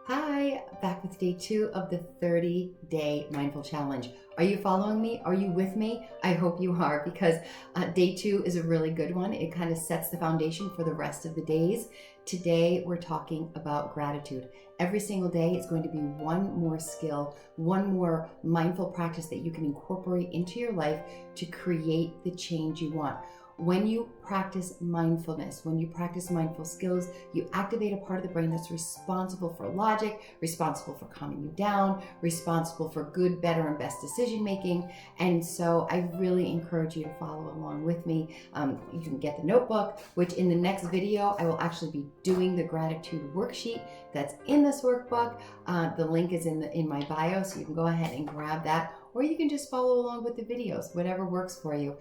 Hi, back with day 2 of the 30-day mindful challenge. Are you following me? Are you with me? I hope you are, because day 2 is a really good one. It kind of sets the foundation for the rest of the days. Today, we're talking about gratitude. Every single day, it's going to be one more skill, one more mindful practice that you can incorporate into your life to create the change you want. When you practice mindfulness, when you practice mindful skills, you activate a part of the brain that's responsible for logic, responsible for calming you down, responsible for good, better, and best decision making. And so I really encourage you to follow along with me. You can get the notebook, which in the next video, I will actually be doing the gratitude worksheet that's in this workbook. The link is in my bio, so you can go ahead and grab that, or you can just follow along with the videos, whatever works for you.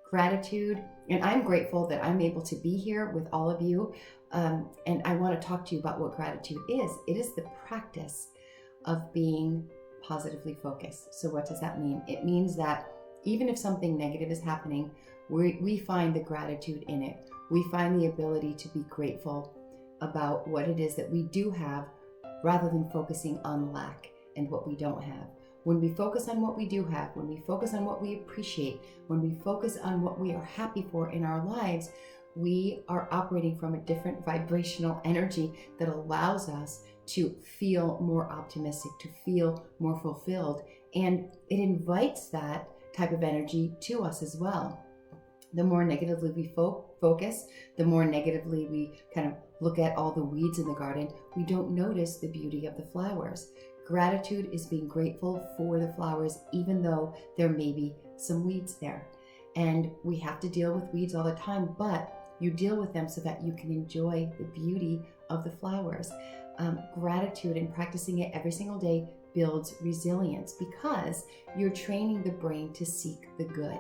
Gratitude, and I'm grateful that I'm able to be here with all of you, and I want to talk to you about what gratitude is. It is the practice of being positively focused. So what does that mean? It means that even if something negative is happening, we find the gratitude in it. We find the ability to be grateful about what it is that we do have, rather than focusing on lack and what we don't have. When we focus on what we do have, when we focus on what we appreciate, when we focus on what we are happy for in our lives, we are operating from a different vibrational energy that allows us to feel more optimistic, to feel more fulfilled. And it invites that type of energy to us as well. The more negatively we focus, the more negatively we kind of look at all the weeds in the garden, we don't notice the beauty of the flowers. Gratitude is being grateful for the flowers, even though there may be some weeds there. And we have to deal with weeds all the time, but you deal with them so that you can enjoy the beauty of the flowers. Gratitude and practicing it every single day builds resilience, because you're training the brain to seek the good.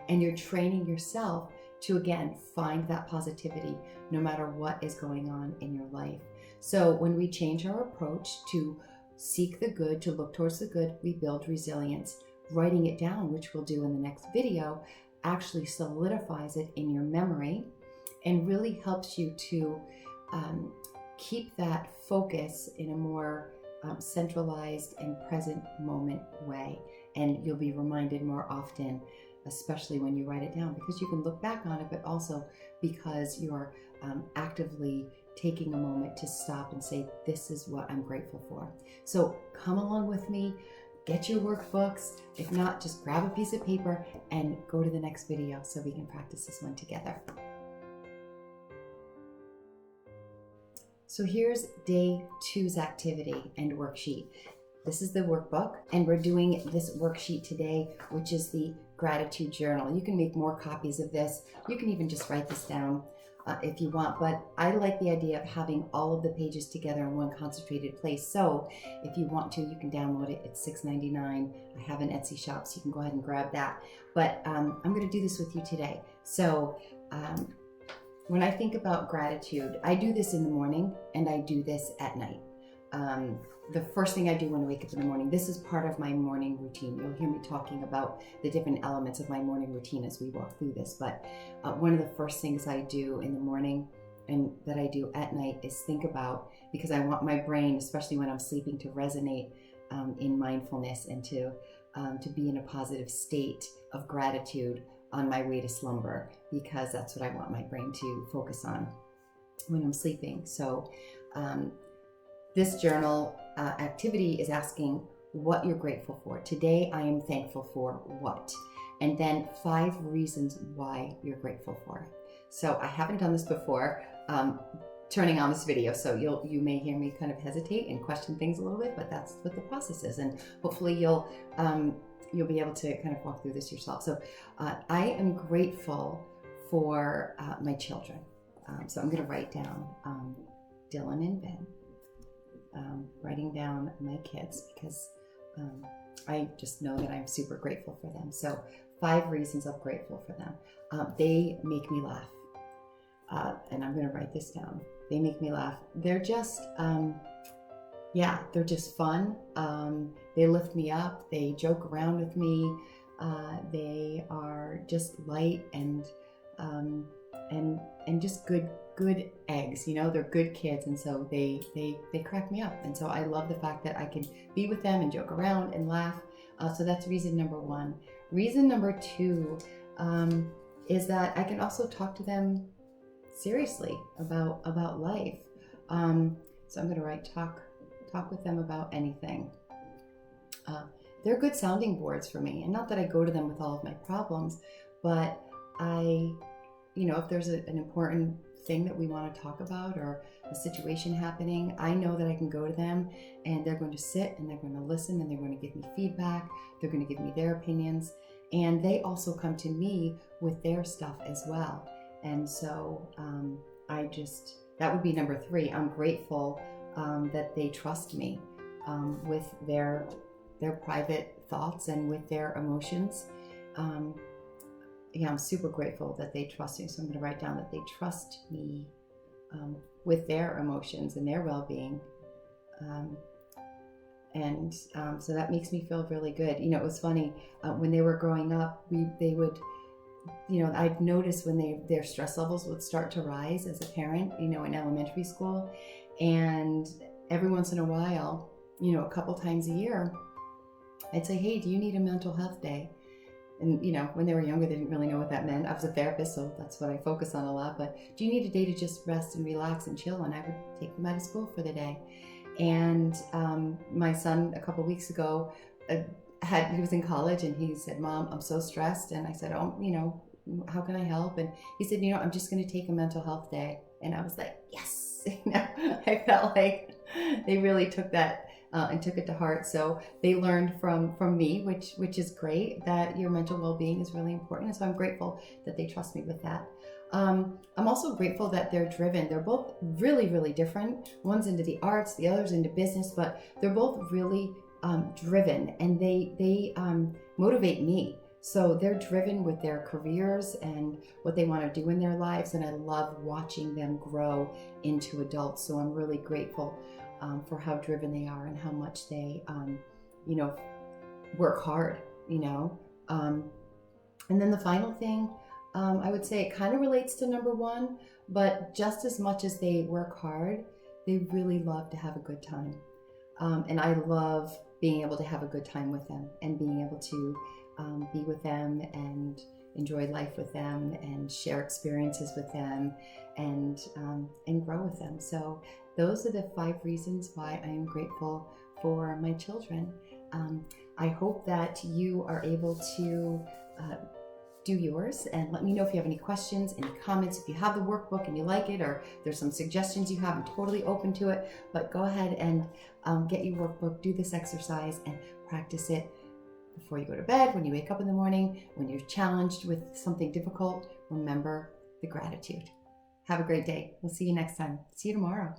And you're training yourself to, again, find that positivity no matter what is going on in your life. So when we change our approach to seek the good, to look towards the good, we build resilience. Writing it down, which we'll do in the next video, actually solidifies it in your memory and really helps you to keep that focus in a more centralized and present moment way. And you'll be reminded more often, especially when you write it down, because you can look back on it, but also because you're actively taking a moment to stop and say, this is what I'm grateful for. So come along with me, get your workbooks. If not, just grab a piece of paper and go to the next video so we can practice this one together. So here's day 2's activity and worksheet. This is the workbook, and we're doing this worksheet today, which is the gratitude journal. You can make more copies of this. You can even just write this down if you want, but I like the idea of having all of the pages together in one concentrated place. So if you want to, you can download it. It's $6.99. I have an Etsy shop, so you can go ahead and grab that. But I'm going to do this with you today. So when I think about gratitude, I do this in the morning and I do this at night. The first thing I do when I wake up in the morning, this is part of my morning routine. You'll hear me talking about the different elements of my morning routine as we walk through this. But one of the first things I do in the morning and that I do at night is think about, because I want my brain, especially when I'm sleeping, to resonate in mindfulness and to be in a positive state of gratitude on my way to slumber, because that's what I want my brain to focus on when I'm sleeping. So this journal activity is asking what you're grateful for. Today, I am thankful for what? And then 5 reasons why you're grateful for it. So I haven't done this before, turning on this video, so you may hear me kind of hesitate and question things a little bit, but that's what the process is. And hopefully you'll be able to kind of walk through this yourself. So I am grateful for my children. So I'm going to write down Dylan and Ben. Writing down my kids, because I just know that I'm super grateful for them. So 5 reasons I'm grateful for them. They make me laugh. And I'm going to write this down. They make me laugh. They're just, they're just fun. They lift me up. They joke around with me. They are just light and and just good eggs, you know, they're good kids, and so they crack me up, and so I love the fact that I can be with them and joke around and laugh. So that's reason number one. Reason number two is that I can also talk to them seriously about life. So I'm going to write talk with them about anything. They're good sounding boards for me, and not that I go to them with all of my problems, but if there's an important thing that we want to talk about or a situation happening, I know that I can go to them and they're going to sit and they're going to listen and they're going to give me feedback. They're going to give me their opinions, and they also come to me with their stuff as well. And so that would be number three. I'm grateful that they trust me with their private thoughts and with their emotions. I'm super grateful that they trust me. So I'm going to write down that they trust me with their emotions and their well-being. So that makes me feel really good. It was funny when they were growing up, they would, I'd notice when their stress levels would start to rise as a parent, in elementary school. And every once in a while, a couple times a year, I'd say, hey, do you need a mental health day? And, when they were younger, they didn't really know what that meant. I was a therapist, so that's what I focus on a lot. But do you need a day to just rest and relax and chill? And I would take them out of school for the day. And my son, a couple weeks ago, he was in college, and he said, Mom, I'm so stressed. And I said, oh, how can I help? And he said, I'm just going to take a mental health day. And I was like, yes. I felt like they really took that and took it to heart. So they learned from me, which is great, that your mental well-being is really important. And so I'm grateful that they trust me with that. I'm also grateful that they're driven. They're both really, really different. One's into the arts, the other's into business, but they're both really driven, and they motivate me. So they're driven with their careers and what they want to do in their lives, and I love watching them grow into adults. So I'm really grateful for how driven they are and how much they, work hard, And then the final thing, I would say it kind of relates to number one, but just as much as they work hard, they really love to have a good time. And I love being able to have a good time with them and being able to be with them and enjoy life with them and share experiences with them and grow with them. So those are the 5 reasons why I am grateful for my children. I hope that you are able to do yours, and let me know if you have any questions, any comments. If you have the workbook and you like it, or there's some suggestions you have, I'm totally open to it. But go ahead and get your workbook, do this exercise, and practice it before you go to bed, when you wake up in the morning, when you're challenged with something difficult. Remember the gratitude. Have a great day. We'll see you next time. See you tomorrow.